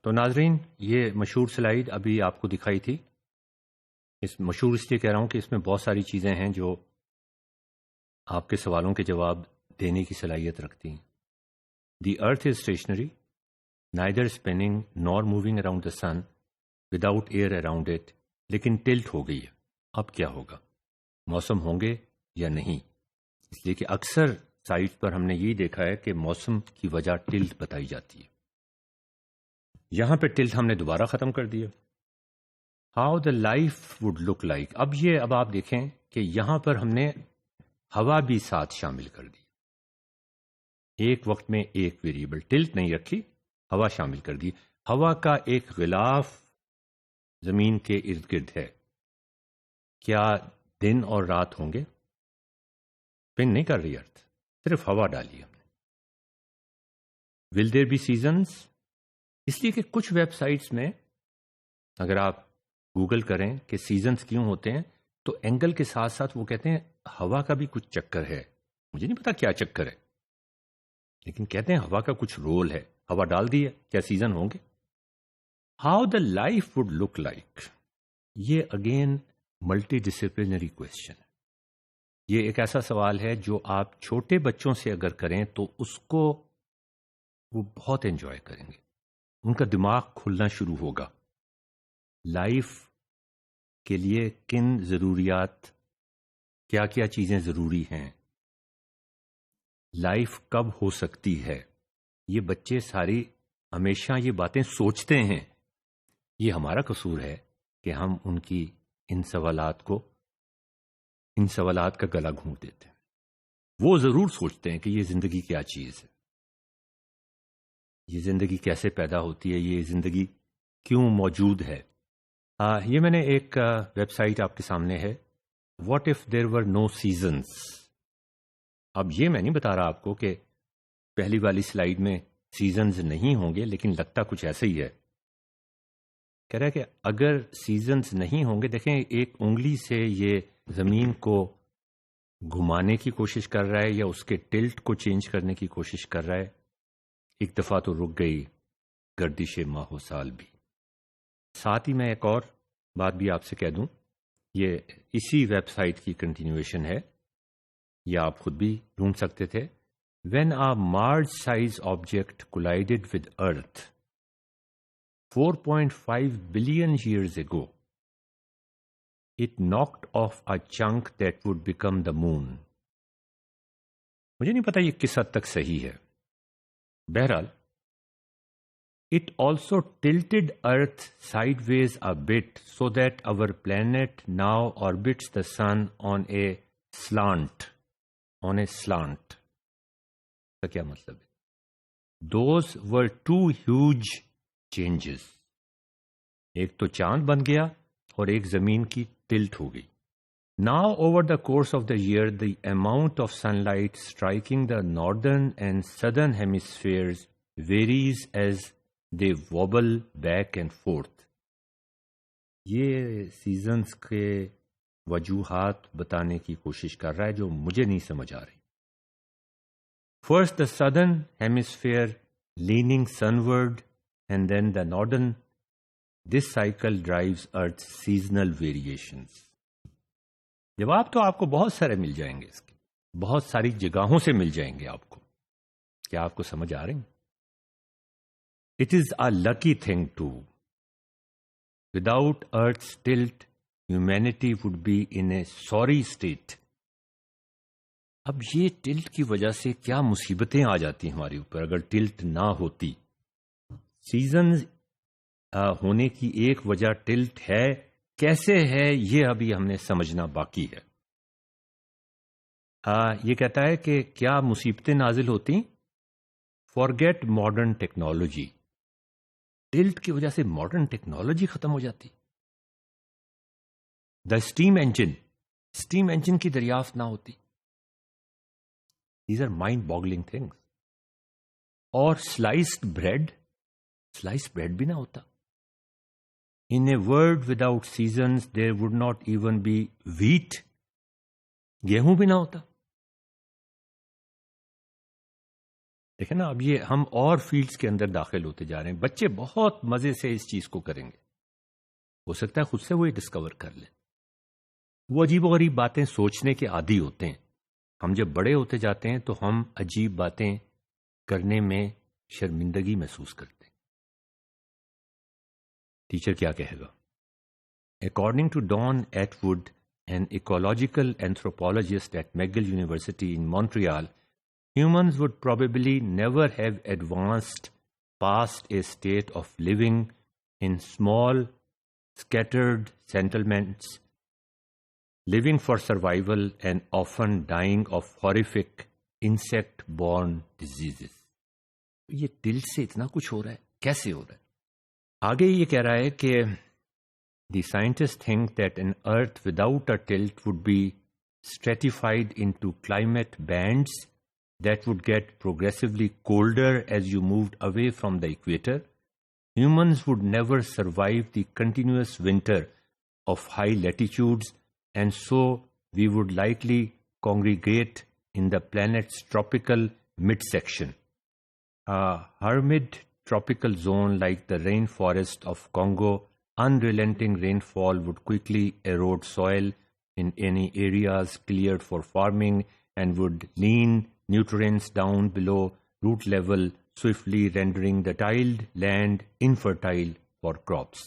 تو ناظرین، یہ مشہور سلائیڈ ابھی آپ کو دکھائی تھی. اس مشہور اس لیے کہہ رہا ہوں کہ اس میں بہت ساری چیزیں ہیں جو آپ کے سوالوں کے جواب دینے کی صلاحیت رکھتی ہیں. The earth is stationary neither spinning nor moving around the sun without air around it, لیکن ٹلٹ ہو گئی ہے. اب کیا ہوگا؟ موسم ہوں گے یا نہیں؟ اس لیے کہ اکثر سائٹ پر ہم نے یہی دیکھا ہے کہ موسم کی وجہ ٹلٹ بتائی جاتی ہے. یہاں پہ ٹلٹ ہم نے دوبارہ ختم کر دیا. How the life would look like. اب آپ دیکھیں کہ یہاں پر ہم نے ہوا بھی ساتھ شامل کر دی. ایک وقت میں ایک ویریبل ٹلٹ نہیں رکھی، ہوا شامل کر دی. ہوا کا ایک غلاف زمین کے ارد گرد ہے. کیا دن اور رات ہوں گے؟ پن نہیں کر رہی ارتھ، صرف ہوا ڈالی ہم نے. ول دیر بی سیزنز؟ اس لیے کہ کچھ ویب سائٹس میں اگر آپ گوگل کریں کہ سیزنز کیوں ہوتے ہیں تو اینگل کے ساتھ ساتھ وہ کہتے ہیں ہوا کا بھی کچھ چکر ہے. مجھے نہیں پتا کیا چکر ہے، لیکن کہتے ہیں ہوا کا کچھ رول ہے. ہوا ڈال دی ہے، کیا سیزن ہوں گے؟ How the life would look like. یہ اگین ملٹی ڈسپلنری کوشچن ہے. یہ ایک ایسا سوال ہے جو آپ چھوٹے بچوں سے اگر کریں تو اس کو وہ بہت انجوائے کریں گے. ان کا دماغ کھلنا شروع ہوگا. لائف کے لیے کن ضروریات، کیا کیا چیزیں ضروری ہیں، لائف کب ہو سکتی ہے. یہ بچے ساری ہمیشہ یہ باتیں سوچتے ہیں. یہ ہمارا قصور ہے کہ ہم ان کی ان سوالات کا گلا گھونٹ دیتے ہیں. وہ ضرور سوچتے ہیں کہ یہ زندگی کیا چیز ہے، یہ زندگی کیسے پیدا ہوتی ہے، یہ زندگی کیوں موجود ہے. یہ میں نے ایک ویب سائٹ آپ کے سامنے ہے، what if there were no seasons. اب یہ میں نہیں بتا رہا آپ کو کہ پہلی والی سلائیڈ میں سیزنز نہیں ہوں گے، لیکن لگتا کچھ ایسا ہی ہے. کہہ رہا ہے کہ اگر سیزنز نہیں ہوں گے، دیکھیں ایک انگلی سے یہ زمین کو گھمانے کی کوشش کر رہا ہے یا اس کے ٹلٹ کو چینج کرنے کی کوشش کر رہا ہے. ایک دفعہ تو رک گئی گردش ماہ و سال بھی. ساتھ ہی میں ایک اور بات بھی آپ سے کہہ دوں، یہ اسی ویب سائٹ کی کنٹینیویشن ہے، یا آپ خود بھی ڈھونڈ سکتے تھے. When a large size object collided with Earth 4.5 billion years ago, it knocked off a chunk that would become the moon. مجھے نہیں پتا یہ کس حد تک صحیح ہے. بہرحال it also tilted Earth sideways a bit so that our planet now orbits the sun on a slant. کا کیا مطلب ہے؟ Those were two huge changes. ایک تو چاند بن گیا اور ایک زمین کی ٹلٹ ہو گئی. Now over the course of the year, the amount of sunlight striking the northern and southern hemispheres varies as they wobble back and forth. یہ سیزنز کے وجوہات بتانے کی کوشش کر رہا ہے جو مجھے نہیں سمجھ آ رہی. First the southern hemisphere leaning sunward and then the northern. This cycle drives Earth's seasonal variations. جواب تو آپ کو بہت سارے مل جائیں گے، اس کے بہت ساری جگہوں سے مل جائیں گے آپ کو. کیا آپ کو سمجھ آ رہے ہیں؟ It is a lucky thing too. Without Earth's tilt, humanity would be in a sorry state. اب یہ ٹلٹ کی وجہ سے کیا مصیبتیں آ جاتی ہیں ہمارے اوپر اگر ٹلٹ نہ ہوتی. سیزنز ہونے کی ایک وجہ ٹلٹ ہے، کیسے ہے یہ ابھی ہم نے سمجھنا باقی ہے. یہ کہتا ہے کہ کیا مصیبتیں نازل ہوتی؟ Forget modern technology. ٹلٹ کی وجہ سے ماڈرن ٹیکنالوجی ختم ہو جاتی. دا اسٹیم انجن کی دریافت نہ ہوتی. These are mind-boggling things. اور sliced bread بھی نہ ہوتا. In a world without seasons, there would not even be wheat. گیہوں بھی نہ ہوتا. دیکھیں نا، اب یہ ہم اور فیلڈز کے اندر داخل ہوتے جا رہے ہیں. بچے بہت مزے سے اس چیز کو کریں گے، ہو سکتا ہے خود سے وہ یہ ڈسکور کر لیں. وہ عجیب و غریب باتیں سوچنے کے عادی ہوتے ہیں. ہم جب بڑے ہوتے جاتے ہیں تو ہم عجیب باتیں کرنے میں شرمندگی محسوس کرتے ہیں. ٹیچر کیا کہے گا؟ According to Don Atwood, an ecological anthropologist at McGill University in Montreal, humans would probably never have advanced past a state of living in small, scattered settlements, living for survival and often dying of horrific insect-borne diseases. یہ دل سے اتنا کچھ ہو رہا ہے، کیسے ہو رہا ہے؟ آگے یہ کہہ رہا ہے کہ the scientists think that an Earth without a tilt would be stratified into climate bands that would get progressively colder as you moved away from the equator. Humans would never survive the continuous winter of high latitudes, and so we would likely congregate in the planet's tropical midsection. A humid tropical zone like the rainforest of Congo, unrelenting rainfall would quickly erode soil in any areas cleared for farming and would lean nutrients down below root level, swiftly rendering the tilled land infertile for crops.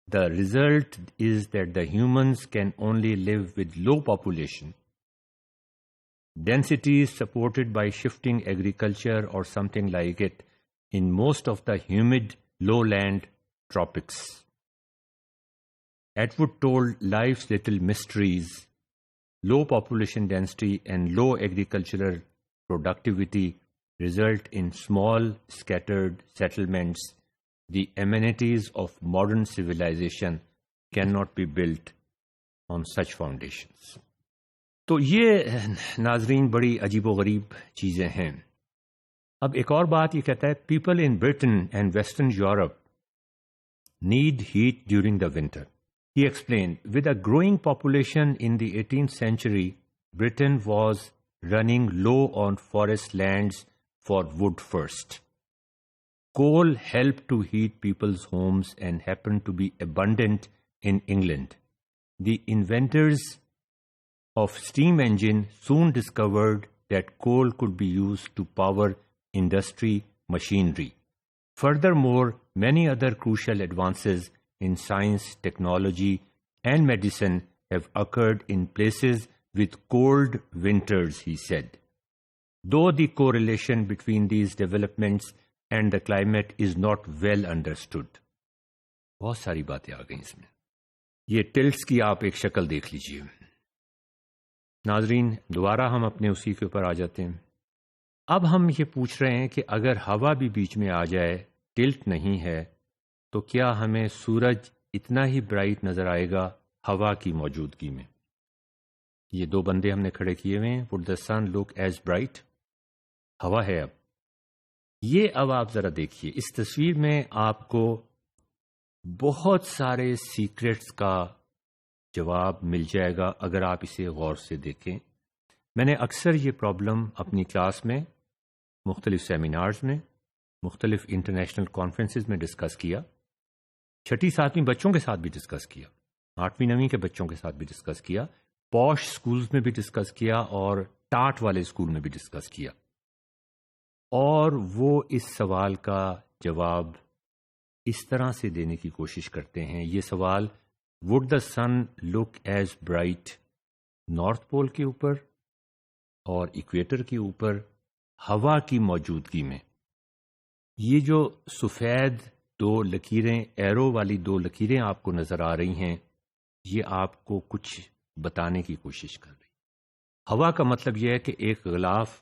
The result is that the humans can only live with low population densities supported by shifting agriculture or something like it in most of the humid lowland tropics. Atwood told life's little mysteries, low population density and low agricultural productivity result in small, scattered settlements. The amenities of modern civilization cannot be built on such foundations. تو یہ ناظرین بڑی عجیب و غریب چیزیں ہیں. اب ایک اور بات یہ کہتا ہے، people in Britain and western Europe need heat during the winter. He explained, with a growing population in the 18th century, Britain was running low on forest lands for wood first. Coal helped to heat people's homes and happened to be abundant in England. The inventors of steam engine soon discovered that coal could be used to power industry machinery. Furthermore, many other crucial advances in science, technology, and medicine have occurred in places with cold winters, he said. Though the correlation between these developments and the climate is not well understood. بہت ساری باتیں آ گئیں اس میں. یہ ٹلٹس کی آپ ایک شکل دیکھ لیجئے. ناظرین دوبارہ ہم اپنے اسی کے اوپر آ جاتے ہیں. اب ہم یہ پوچھ رہے ہیں کہ اگر ہوا بھی بیچ میں آ جائے، ٹلٹ نہیں ہے، تو کیا ہمیں سورج اتنا ہی برائٹ نظر آئے گا ہوا کی موجودگی میں؟ یہ دو بندے ہم نے کھڑے کیے ہوئے ہیں. would the sun look as bright؟ ہوا ہے. اب آپ ذرا دیکھیے اس تصویر میں آپ کو بہت سارے سیکرٹس کا جواب مل جائے گا اگر آپ اسے غور سے دیکھیں. میں نے اکثر یہ پرابلم اپنی کلاس میں، مختلف سیمینارز میں، مختلف انٹرنیشنل کانفرنسز میں ڈسکس کیا. 6ٹھی 7ویں بچوں کے ساتھ بھی ڈسکس کیا، 8ویں 9ویں کے بچوں کے ساتھ بھی ڈسکس کیا، پوش سکولز میں بھی ڈسکس کیا اور ٹاٹ والے اسکول میں بھی ڈسکس کیا. اور وہ اس سوال کا جواب اس طرح سے دینے کی کوشش کرتے ہیں. یہ سوال with the sun look as bright North Pole کے اوپر اور ایکویٹر کے اوپر ہوا کی موجودگی میں. یہ جو سفید دو لکیریں، ایرو والی دو لکیریں آپ کو نظر آ رہی ہیں، یہ آپ کو کچھ بتانے کی کوشش کر رہی. ہوا کا مطلب یہ ہے کہ ایک غلاف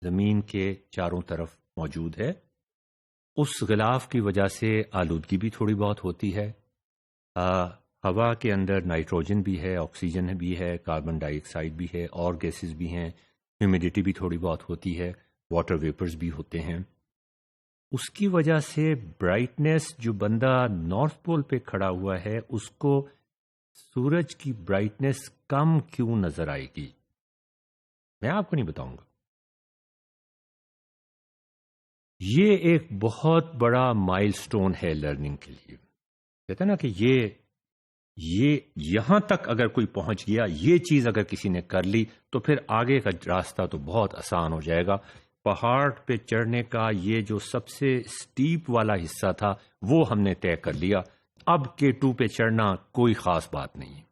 زمین کے چاروں طرف موجود ہے. اس غلاف کی وجہ سے آلودگی بھی تھوڑی بہت ہوتی ہے. ہوا کے اندر نائٹروجن بھی ہے، آکسیجن بھی ہے، کاربن ڈائی آکسائڈ بھی ہے، اور گیسز بھی ہیں، ہیومیڈیٹی بھی تھوڑی بہت ہوتی ہے، واٹر ویپرز بھی ہوتے ہیں. اس کی وجہ سے برائٹنیس، جو بندہ نارتھ پول پہ کھڑا ہوا ہے اس کو سورج کی برائٹنیس کم کیوں نظر آئے گی؟ میں آپ کو نہیں بتاؤں گا. یہ ایک بہت بڑا مائل سٹون ہے لرننگ کے لیے. کہتے ہیں نا کہ یہ یہاں تک اگر کوئی پہنچ گیا، یہ چیز اگر کسی نے کر لی تو پھر آگے کا راستہ تو بہت آسان ہو جائے گا. پہاڑ پہ چڑھنے کا یہ جو سب سے سٹیپ والا حصہ تھا وہ ہم نے طے کر لیا. اب K2 پہ چڑھنا کوئی خاص بات نہیں ہے.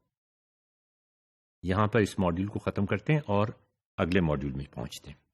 یہاں پر اس ماڈیول کو ختم کرتے ہیں اور اگلے ماڈیول میں پہنچتے ہیں.